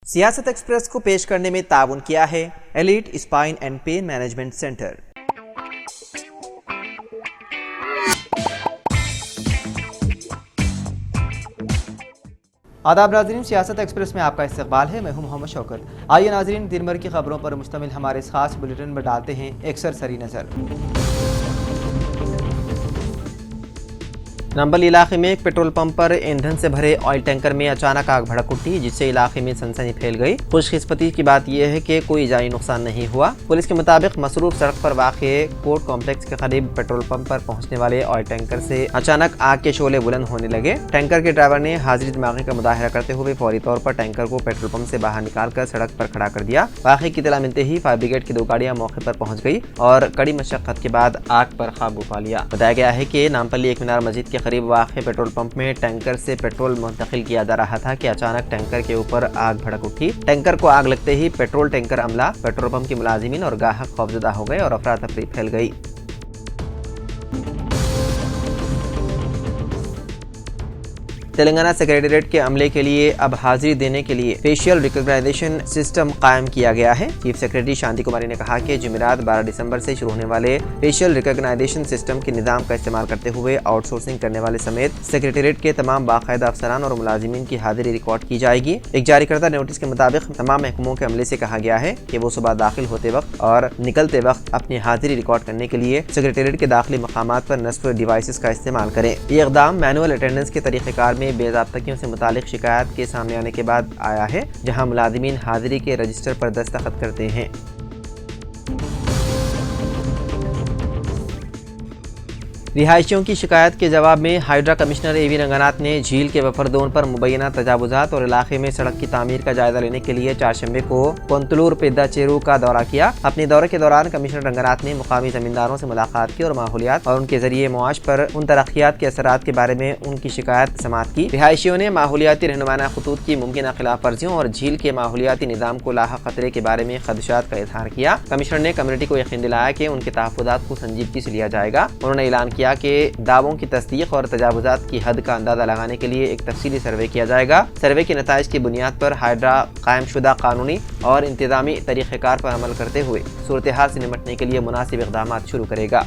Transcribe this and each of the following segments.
सियासत एक्सप्रेस को पेश करने में ताउन किया है elite spine and pain management centre. आदाब नाज़रीन, सियासत एक्सप्रेस में आपका इस्तकबाल है। मैं हूं मोहम्मद शौकत। आइए नाज़रीन, दिन भर की खबरों पर मुश्तमिल हमारे इस खास बुलेटिन में डालते हैं एक सरसरी नज़र। नंबल इलाके में एक पेट्रोल पंप पर ईंधन से भरे ऑयल टैंकर में अचानक आग भड़क उठी, जिससे इलाके में सनसनी फैल गई। खुशकिस्मती की बात यह है कि कोई जानी नुकसान नहीं हुआ। पुलिस के मुताबिक मसरूफ सड़क पर वाक़े कोर्ट कॉम्प्लेक्स के करीब पेट्रोल पंप पर पहुंचने वाले ऑयल टैंकर से अचानक आग के शोले बुलंद होने लगे। टैंकर के ड्राइवर ने हाजिरी दिमागी का मुजाहिरा करते हुए फौरी तौर पर टैंकर को पेट्रोल पंप से बाहर निकालकर सड़क पर खड़ा कर दिया। वाक़े की इत्तला मिलते ही फायर ब्रिगेड की 2 गाड़ियां मौके पर पहुंच गई और कड़ी मशक्कत के बाद आग पर काबू पा लिया। बताया गया है कि नामपल्ली एक मीनार मस्जिद के करीब वाक़े पेट्रोल पंप में टैंकर से पेट्रोल मुंतकिल किया जा रहा था कि अचानक टैंकर के ऊपर आग भड़क उठी। टैंकर को आग लगते ही पेट्रोल टैंकर अमला, पेट्रोल पंप के मुलाजिमीन और ग्राहक खौफजदा हो गए और अफरा तफरी फैल गई। तेलंगाना सेक्रेटेरिएट के अमले के लिए अब हाजिरी देने के लिए फेशियल रिकॉग्नाइजेशन सिस्टम कायम किया गया है। चीफ सेक्रेटरी शांति कुमारी ने कहा कि जुमेरात 12 दिसंबर से शुरू होने वाले फेशियल रिकॉग्नाइजेशन सिस्टम के निज़ाम का इस्तेमाल करते हुए आउटसोर्सिंग करने वाले समेत सेक्रेटेरिएट के तमाम बाकायदा अफसरान और मुलाजिमीन की हाजिरी रिकॉर्ड की जाएगी। एक जारी करदा नोटिस के मुताबिक तमाम महकमों के अमले से कहा गया है कि वो सुबह दाखिल होते वक्त और निकलते वक्त अपनी हाजिरी रिकॉर्ड करने के लिए सेक्रेटेरिएट के दाखिली मकामात पर नस्ब डिवाइसेस का इस्तेमाल करें। ये इक़दाम मैनुअल अटेंडेंस के तरीक़ेकार में बेज़ाब्तगियों से मुतालिक शिकायत के सामने आने के बाद आया है, जहां मुलाजिमीन हाजिरी के रजिस्टर पर दस्तखत करते हैं। रिहायशियों की शिकायत के जवाब में hydra commissioner A V Ranganath ने झील के बफर जोन पर मुबैना तजावुजात और इलाके में सड़क की तामीर का जायजा लेने के लिए चारशंबे को कोंतलूर पेद्दा चेरू का दौरा किया। अपने दौरे के दौरान कमिश्नर रंगनाथ ने मुकामी जमींदारों से मुलाकात की और माहौलियात और उनके जरिए मुआश पर उन तरक्कियात के असरात के बारे में उनकी शिकायत समाअत की। रिहायशियों ने माहौलियाती रहनुमाना खतूत की मुमकिन खिलाफ वर्जियों और झील के माहौलियाती निज़ाम को लाहक खतरे के बारे में खदशात का इजहार किया। कमिश्नर ने कम्युनिटी को यकीन दिलाया कि उनके तहफ़्फ़ुज़ात को संजीदगी से लिया जाएगा। उन्होंने ऐलान किया कि दावों की तस्दीक और तजावुजात की हद का अंदाजा लगाने के लिए एक तफसीली सर्वे किया जाएगा। सर्वे के नताइज की बुनियाद पर हाइड्रा कायम शुदा कानूनी और इंतजामी तरीक़ेकार पर अमल करते हुए सूरत हाल से निपटने के लिए मुनासिब इक़दामात शुरू करेगा।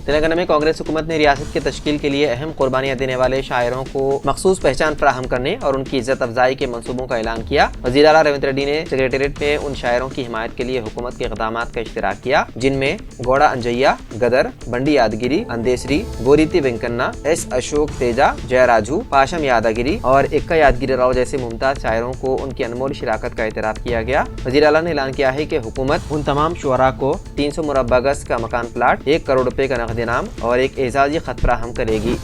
तेलंगाना में कांग्रेस हुकूमत ने रियासत की तश्कील के लिए अहम कुर्बानियां देने वाले शायरों को मखसूस पहचान फराहम करने और उनकी इज्जत अफजाई के मंसूबों का ऐलान किया। वज़ीर आला रेवंत रेड्डी ने सेक्रेटेरिएट में उन शायरों की हिमायत के लिए हुकूमत के इक़दामात का इश्तिराक किया, जिनमें गौड़ा अंजैया, गदर, बंडी यादगिरी, अंदेशरी, गोरीती वेंकन्ना, एस अशोक तेजा, जयराजू, पाशम यादगिरी और इक्का यादगिरी राव जैसे मुमताज शायरों को उनकी अनमोल शिराकत का एतराफ़ किया गया। वज़ीर आला ने ऐलान किया है कि हुकूमत उन तमाम शुअरा को 300 मुरब्बा गज का मकान प्लाट, 1 करोड़ रुपए का नाम और एक एजाज़ी खत फराहम करेगी।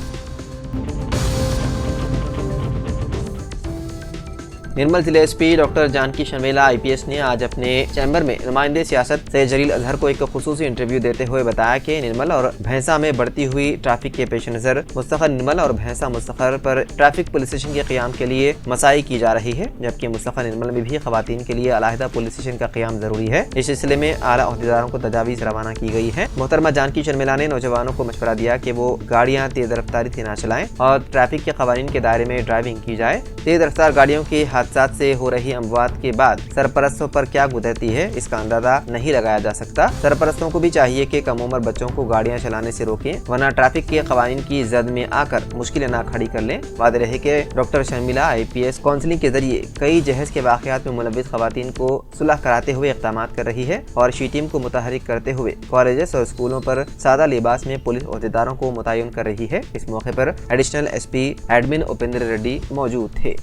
निर्मल जिले SP doctor Janaki Sharmila IPS ने आज अपने चैम्बर में नुमाइंदे सियासत सैयद जलील अजहर को एक खुसूसी इंटरव्यू देते हुए बताया कि निर्मल और भैंसा में बढ़ती हुई ट्रैफिक के पेश नज़र मुस्तक़र निर्मल और भैंसा मुस्तक़र पर ट्रैफिक पुलिस स्टेशन के क़याम के लिए मसाई की जा रही है, जबकि मुस्तक़र निर्मल में भी ख़वातीन के लिए अलहदा पुलिस स्टेशन का क़याम ज़रूरी है। इस सिलसिले में आला ओहदेदारों को तजावीज़ रवाना की गई है। मोहतरमा जानकी शर्मिला ने नौजवानों को मशवरा दिया कि वो गाड़ियाँ तेज़ रफ्तारी से न चलाएं और ट्रैफिक के क़वानीन के दायरे में ड्राइविंग की जाए। तेज़ रफ्तार गाड़ियों के हादसात से हो रही अमवात के बाद सरपरस्तों पर क्या गुजरती है, इसका अंदाजा नहीं लगाया जा सकता। सरपरस्तों को भी चाहिए कि कम उम्र बच्चों को गाड़ियां चलाने से रोकें, वरना ट्रैफिक के कवानीन की जद में आकर मुश्किलें ना खड़ी कर लें। वादे रहे कि डॉक्टर शर्मिला IPS काउंसलिंग के जरिए कई जहेज के वाक़यात में मुलव्विस खवातीन को सुलह कराते हुए इक़दाम कर रही है और शी टीम को मुतहरिक करते हुए कॉलेजेस और स्कूलों पर सादा लिबास में पुलिस ओहदेदारों को मुतय्यन कर रही है। इस मौके पर additional SP admin Upendra Reddy मौजूद थे।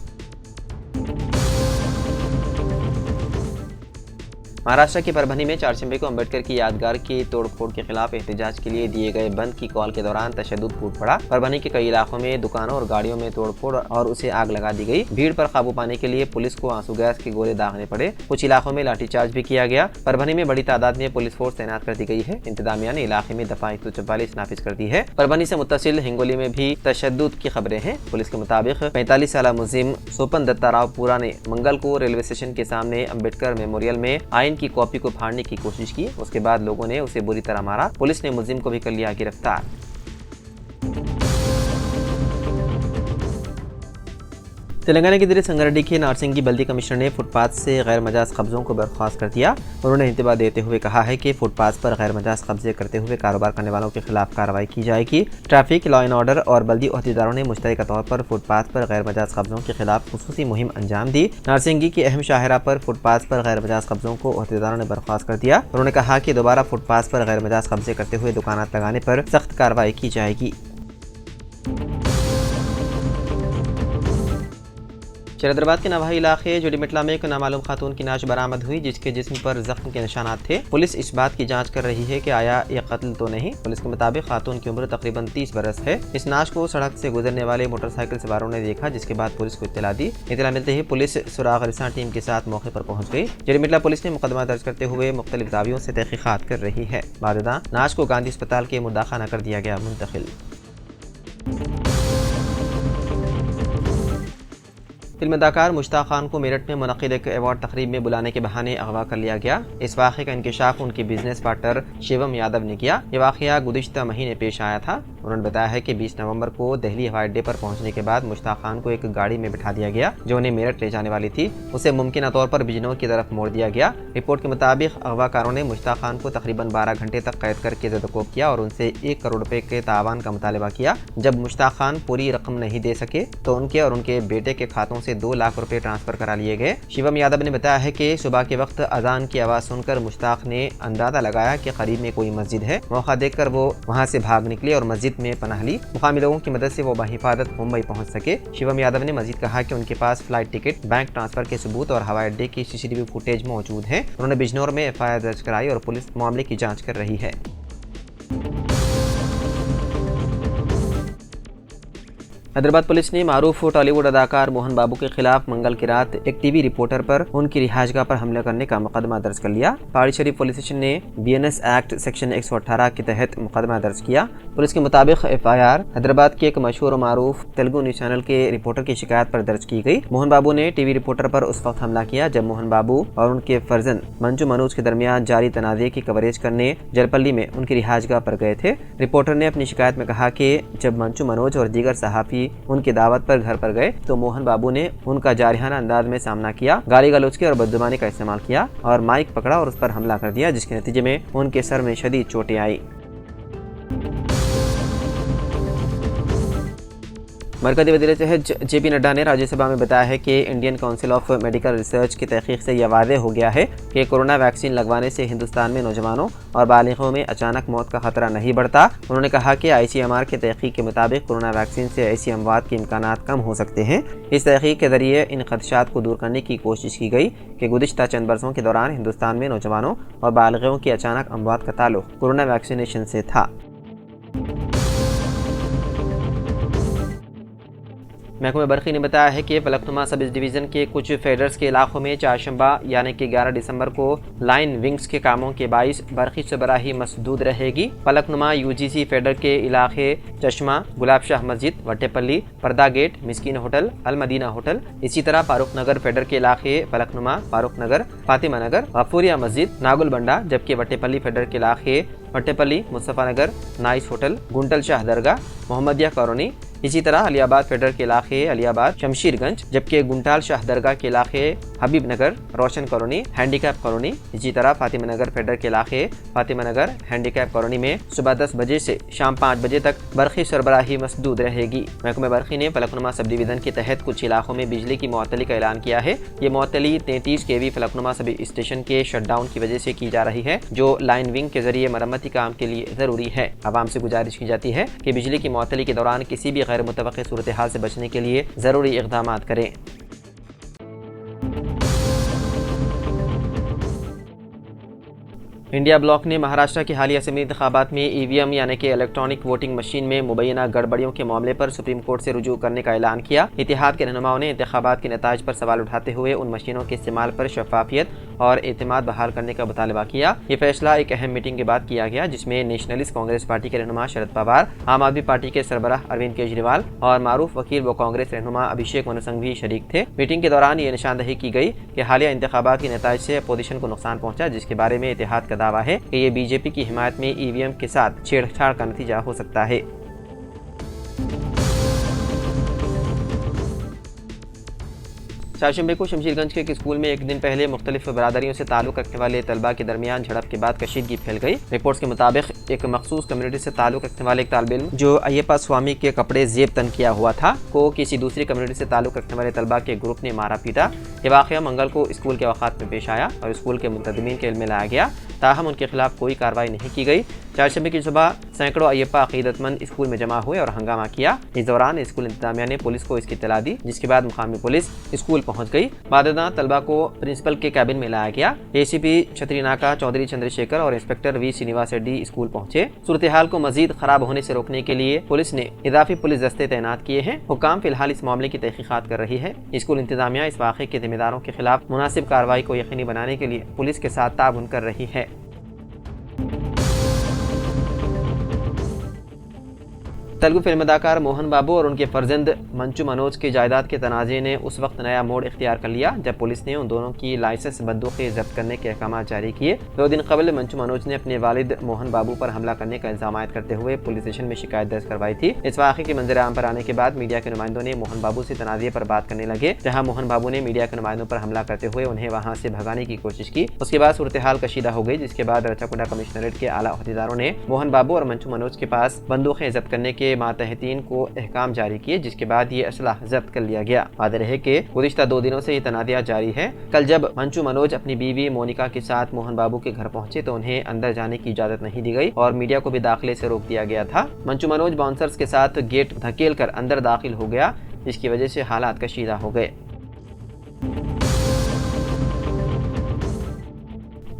महाराष्ट्र के परभनी में चारशंबे को अम्बेडकर की यादगार की तोड़फोड़ के खिलाफ एहतजाज के लिए दिए गए बंद की कॉल के दौरान तशद्दुद फूट पड़ा। परभनी के कई इलाकों में दुकानों और गाड़ियों में तोड़फोड़ और उसे आग लगा दी गई। भीड़ पर काबू पाने के लिए पुलिस को आंसू गैस के गोले दागने पड़े। कुछ इलाकों में लाठीचार्ज भी किया गया। परभनी में बड़ी तादाद में पुलिस फोर्स तैनात कर दी गई है। इंतजामिया ने इलाके में दफा 144 नाफिज कर दी है। परभनी से मुत्तसिल हिंगोली में भी तशद्दुद की खबरें हैं। पुलिस के मुताबिक 45 साल मुज़िम सोपन दत्ता राव पुरा ने मंगल को रेलवे स्टेशन के सामने अम्बेडकर मेमोरियल में आइन की कॉपी को फाड़ने की कोशिश की। उसके बाद लोगों ने उसे बुरी तरह मारा। पुलिस ने मुलजिम को भी कर लिया गिरफ्तार। तेलंगाना के जिले संगारेड्डी के नारसिंगी बल्दी कमिश्नर ने फुटपाथ से गैर मजाज कब्जों को बर्खास्त कर दिया। उन्होंने इंतबाह देते हुए कहा है कि फुटपाथ पर गैर मजाज कब्जे करते हुए कारोबार करने वालों के खिलाफ कार्रवाई की जाएगी। ट्रैफिक, लॉ एंड ऑर्डर और बल्दी अहदेदारों ने मुश्तरका तौर पर फुटपाथ पर गैर मजाज कब्जों के खिलाफ खुसूसी मुहिम अंजाम दी। नारसिंगी की अहम शाहरा पर फुटपाथ पर गैर मजाज कब्जों को अहदेदारों ने बर्खास्त कर दिया। उन्होंने कहा कि दोबारा फुटपाथ पर गैर मजाज कब्जे करते हुए दुकानात लगाने पर सख्त कार्रवाई की जाएगी। शरदराबाद के नवाही इलाके जोडीमिटला में एक नामालूम खातून की नाश बरामद हुई, जिसके जिस्म पर जख्म के निशानात थे। पुलिस इस बात की जांच कर रही है कि आया यह कत्ल तो नहीं। पुलिस के मुताबिक खातून की उम्र तकरीबन 30 बरस है। इस नाश को सड़क से गुजरने वाले मोटरसाइकिल सवारों ने देखा, जिसके बाद पुलिस को इत्तला दी। इत्तला मिलते ही पुलिस सुराग रिसां टीम के साथ मौके पर पहुंच गई। जोडीमिटला पुलिस ने मुकदमा दर्ज करते हुए मुख्तलिफ दावियों से तहकीकात कर रही है। बाद नाश को गांधी अस्पताल के मुर्दाखाना कर दिया गया मुंतकिल। फिल्म अदाकार मुश्ताक खान को मेरठ में मुनक़िद एक अवार्ड तकरीब में बुलाने के बहाने अगवा कर लिया गया। इस वाक़े का इंकशाफ उनके बिजनेस पार्टनर शिवम यादव ने किया। ये वाक़या गुज़िश्ता महीने पेश आया था। उन्होंने बताया है कि 20 नवंबर को दिल्ली हवाई अड्डे पर पहुंचने के बाद मुश्ताक खान को एक गाड़ी में बिठा दिया गया जो उन्हें मेरठ ले जाने वाली थी। उसे मुमकिन तौर पर बिजनौर की तरफ मोड़ दिया गया। रिपोर्ट के मुताबिक अगवाकारों ने मुश्ताक खान को तकरीबन 12 घंटे तक कैद करके ज़दकोब किया और उनसे 1 करोड़ रुपए के तावान का मुतालबा किया। जब मुश्ताक खान पूरी रकम नहीं दे सके तो उनके और उनके बेटे के खातों से 2 लाख रुपए ट्रांसफर करा लिए गए। शिवम यादव ने बताया है कि सुबह के वक्त अजान की आवाज़ सुनकर मुश्ताक ने अंदाजा लगाया कि करीब में कोई मस्जिद है। मौका देखकर वो वहां से भाग निकले और मस्जिद में पनाह ली। मुकामी लोगों की मदद से वो बहिफाजत मुंबई पहुंच सके। शिवम यादव ने मजीद कहा कि उनके पास फ्लाइट टिकट, बैंक ट्रांसफर के सबूत और हवाई अड्डे की CCTV फुटेज मौजूद है। उन्होंने बिजनौर में FIR दर्ज कराई और पुलिस मामले की जाँच कर रही है। हैदराबाद पुलिस ने मारूफ टॉलीवुड अदाकार मोहन बाबू के खिलाफ मंगल की रात एक टीवी रिपोर्टर पर उनकी रिहाइशगाह पर हमला करने का मुकदमा दर्ज कर लिया। पहाड़ी शरीफ पुलिस स्टेशन ने BNS एक्ट सेक्शन 118 के तहत मुकदमा दर्ज किया। पुलिस के मुताबिक FIR हैदराबाद के एक मशहूर और मारूफ तेलुगु न्यूज चैनल के रिपोर्टर की शिकायत पर दर्ज की गई। मोहन बाबू ने टीवी रिपोर्टर पर उस वक्त हमला किया जब मोहन बाबू और उनके फर्जन मंजू मनोज के दरमियान जारी तनाज़े की कवरेज करने जलपल्ली में उनकी रिहाइशगाह पर गए थे। रिपोर्टर ने अपनी शिकायत में कहा कि जब मंजू मनोज और दीगर सहाफ़ी उनकी दावत पर घर पर गए तो मोहन बाबू ने उनका जारहाना अंदाज में सामना किया, गाली गलौज की और बदजुबानी का इस्तेमाल किया और माइक पकड़ा और उस पर हमला कर दिया, जिसके नतीजे में उनके सर में शदीद चोटें आई। मरकज़ी वज़ीर सेहत JP नड्डा ने राज्यसभा में बताया है कि Indian council of medical research की तहकीक से यह वाज़ेह हो गया है कि कोरोना वैक्सीन लगवाने से हिंदुस्तान में नौजवानों और बालिगों में अचानक मौत का खतरा नहीं बढ़ता। उन्होंने कहा कि ICMR के तहकीक के मुताबिक कोरोना वैक्सीन से ऐसी अमवात के इम्कानात कम हो सकते हैं। इस तहकीक के ज़रिए इन खदशात को दूर करने की कोशिश की गई कि गुज़िश्ता चंद बरसों के दौरान हिंदुस्तान में नौजवानों और बालिगों की अचानक अमवात का ताल्लुक़ कोरोना वैक्सीनेशन से था। महकमा बरखी ने बताया है कि फलकनुमा सब डिवीज़न के कुछ फेडर्स के इलाकों में चारशंबा यानी कि 11 दिसंबर को लाइन विंग्स के कामों के बाइस बरखी सरबराही मसदूद रहेगी। फलकनुमा UGC फेडर के इलाके चश्मा, गुलाब शाह मस्जिद, वट्टेपल्ली, पर्दा गेट, मिस्कीन होटल, अल मदीना होटल, इसी तरह फारूक नगर फेडर के इलाके फलकनुमा, फारूक नगर, फातिमा नगर, गफूरिया मस्जिद, नागुलबंडा, जबकि वट्टेपल्ली फेडर के इलाके वट्टेपल्ली, मुस्तफ़ा नगर, नाइस होटल, गुंटल शाह दरगाह, मोहम्मदिया कॉलोनी, इसी तरह अलियाबाद फेडर के इलाके अलियाबाद, शमशीरगंज, जबकि गुंटाल शाह दरगाह के इलाके हबीब नगर, रोशन कॉलोनी, हैंडीकैप कॉलोनी, इसी तरह फातिमा नगर फेडर के इलाके फातिमा नगर, हैंडीकैप कॉलोनी में सुबह 10 बजे से शाम 5 बजे तक बरखी सरबराही मसदूद रहेगी। महकमा बरखी ने फलकनुमा सब डिवीज़न के तहत कुछ इलाकों में बिजली की मुअत्तली का ऐलान किया है। ये मुअत्तली 33 kV फलकनुमा सब स्टेशन के शटडाउन की वजह से की जा रही है, जो लाइन विंग के जरिए मरम्मती काम के लिए ज़रूरी है। आवाम से गुजारिश की जाती है कि बिजली की मुअत्तली के दौरान किसी भी गैर मुतवक्की सूरत हाल से बचने के लिए ज़रूरी इक़दामात करें। इंडिया ब्लॉक ने महाराष्ट्र के हालिया असेंबली इंतखाबात में EVM यानी कि इलेक्ट्रॉनिक वोटिंग मशीन में मुबैना गड़बड़ियों के मामले पर सुप्रीम कोर्ट से रुजू करने का ऐलान किया। इत्तेहाद के रहनुमाओं ने इंतखाबात के नताइज पर सवाल उठाते हुए उन मशीनों के इस्तेमाल पर शफाफियत और एतमाद बहाल करने का मुतालबा किया। ये फैसला एक अहम मीटिंग के बाद किया गया, जिसमें नेशनलिस्ट कांग्रेस पार्टी के रहनुमा शरद पवार, आम आदमी पार्टी के सरबराह अरविंद केजरीवाल और मारूफ वकील व कांग्रेस रहनुमा अभिषेक मनु सिंह भी शरीक थे। मीटिंग के दौरान ये निशानदही की गई कि हालिया इंतखाबात के नताइज से अपोजिशन को नुकसान पहुंचा, जिसके बारे में इत्तेहाद का दावा है कि ये BJP की हिमायत में EVM के साथ छेड़छाड़ का नतीजा हो सकता है। चारशंबे को शमशीरगंज के एक स्कूल में एक दिन पहले मुख्तलिफ बरादरियों से ताल्लुक रखने वाले तलबा के दरमियान झड़प के बाद कशीदगी फैल गई। रिपोर्ट्स के मुताबिक एक मखसूस कम्युनिटी से ताल्लुक रखने वाले एक तालिब इल्म जो अय्यप्पा स्वामी के कपड़े जेब तन किया हुआ था को किसी दूसरी कम्युनिटी से ताल्लुक रखने वाले तलबा के ग्रुप ने मारा पीटा। ये वाक़या मंगल को स्कूल के अवकात में पेश आया और स्कूल के मुंतज़मीन के इल्म में लाया गया, ताहम उनके खिलाफ कोई कार्रवाई नहीं की गई। चारशंबे की सुबह सैकड़ों अय्यप्पा अकीदतमंद स्कूल में जमा हुए और हंगामा किया। इस दौरान स्कूल इंतजामिया ने पुलिस को इसकी इत्तला दी, जिसके बाद मुकामी पुलिस स्कूल पहुंच गई। बाददा तलबा को प्रिंसिपल के कैबिन में लाया गया। एसीपी छतरीनाका चौधरी चंद्रशेखर और inspector V Srinivas Reddy school पहुंचे। सूरत हाल को मजीद खराब होने से रोकने के लिए पुलिस ने इजाफी पुलिस दस्ते तैनात किए हैं। हुकाम फिलहाल इस मामले की तहकीकात कर रही है। स्कूल इंतजामिया इस वाक़े के जिम्मेदारों के खिलाफ मुनासिब कार्रवाई को यकीनी बनाने के लिए पुलिस के साथ ताउन कर रही है। तेलुगु फिल्म अदाकार मोहन बाबू और उनके फर्जंद मंचू मनोज की जायदाद के तनाज़े ने उस वक्त नया मोड़ इख्तियार कर लिया जब पुलिस ने उन दोनों की लाइसेंस बंदूकें जब्त करने के अहकाम जारी किए। 2 दिन कबल मंचू मनोज ने अपने वालिद मोहन बाबू पर हमला करने का इल्जाम करते हुए पुलिस स्टेशन में शिकायत दर्ज करवाई थी। इस वाक़े के मंजर आम पर आने के बाद मीडिया के नुमाइंदों ने मोहन बाबू से तनाज़े पर बात करने लगे, जहाँ मोहन बाबू ने मीडिया के नुमाइंदों पर हमला करते हुए उन्हें वहाँ से भगाने की कोशिश की। उसके बाद सूरत हाल कशीदा हो गई, जिसके बाद रचाकुंडा कमिश्नरेट के आला अहदेदारों ने मोहन बाबू और मंचू मनोज के पास बंदूकें जब्त करने के मातहतीन को अहकाम जारी किए, जिसके बाद ये असलाह जब्त कर लिया गया। वादे रहे कि गुज़िश्ता 2 दिनों से ये तनाज़ा जारी है। कल जब मंचू मनोज अपनी बीवी मोनिका के साथ मोहन बाबू के घर पहुंचे तो उन्हें अंदर जाने की इजाजत नहीं दी गई और मीडिया को भी दाखिले से रोक दिया गया था। मंचू मनोज बाउंसर्स के साथ गेट धकेल कर अंदर दाखिल हो गया, जिसकी वजह से हालात कशीदा हो गए।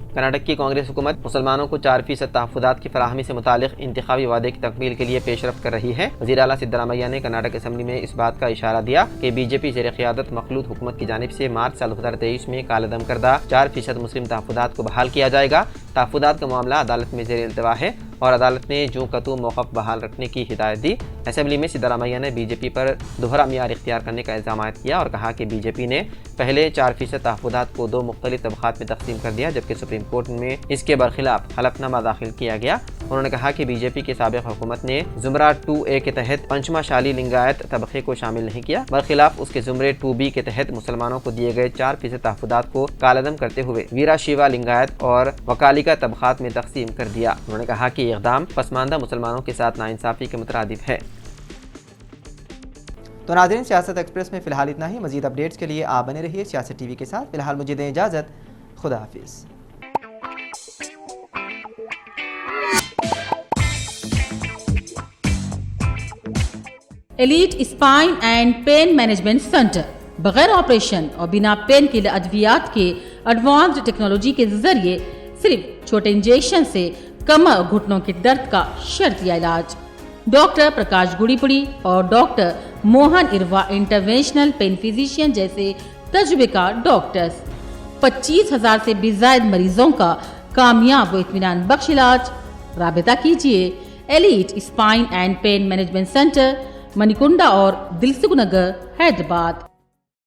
कर्नाटक की कांग्रेस हुकूमत मुसलमानों को 4% तहफ़्फ़ुज़ात की फराहमी से मुतालिक इंतखाबी वादे की तकमील के लिए पेशरफ्त कर रही है। वज़ीर आला सिद्धरामैया ने कर्नाटक असम्बली में इस बात का इशारा दिया कि बीजेपी ज़ेर क़ियादत मखलूत हुकूमत की जानिब से मार्च साल 2023 में कालेदम करदा 4% मुस्लिम तहफ़्फ़ुज़ात को बहाल किया जाएगा। तहफ़्फ़ुज़ात का मामला अदालत में ज़ेर इल्तवा है और अदालत ने जो कतू मौक़िफ़ बहाल रखने की हिदायत दी। असम्बली में सिद्धरामैया ने बीजेपी पर दोहरा मियार इख्तियार करने का इल्ज़ाम किया और कहा कि बीजेपी ने पहले 4% तहफ़्फ़ुज़ात को 2 मुख्तलिफ तबक़ात में तक़सीम कर दिया, जबकि सुप्रीम कोर्ट में इसके बरखिलाफ हलफनामा दाखिल किया गया। उन्होंने कहा कि बीजेपी की साबिक़ हुकूमत ने ज़ुमरा 2A के तहत पंचमा शाली लिंगायत तबक़े को शामिल नहीं किया, बरखिलाफ उसके ज़ुमरे 2B के तहत मुसलमानों को दिए गए 4% तहफ़्फ़ुज़ात को कालदम करते हुए वीरा शिवा लिंगायत और वकालिका तबक़ात में तक़सीम कर दिया। उन्होंने कहा कि इक़दाम पसमानदा मुसलमानों के साथ नाइंसाफ़ी के मुतरादिफ है। तो नाज़रीन, सियासत एक्सप्रेस में फ़िलहाल इतना ही। मज़ीद अपडेट्स के लिए आप बने रहिए सियासत TV के साथ। फ़िलहाल मुझे दें इजाज़त। खुदा हाफिज़। Elite spine and pain management centre बगैर ऑपरेशन और बिना पेन किलर अद्वियात के एडवांस्ड टेक्नोलॉजी के जरिए सिर्फ छोटे इंजेक्शन से कमर और घुटनों के दर्द का शर्तिया इलाज। डॉक्टर प्रकाश गुड़ीपुड़ी और doctor Mohan Irwa interventional pain physician जैसे तजुर्बेकार डॉक्टर्स 25,000 से भी ज्यादा मरीजों का कामयाब व इत्मीनान बख्श इलाज। राबिता कीजिए elite spine and pain management centre, Manikunda और दिलसुख नगर, हैदराबाद।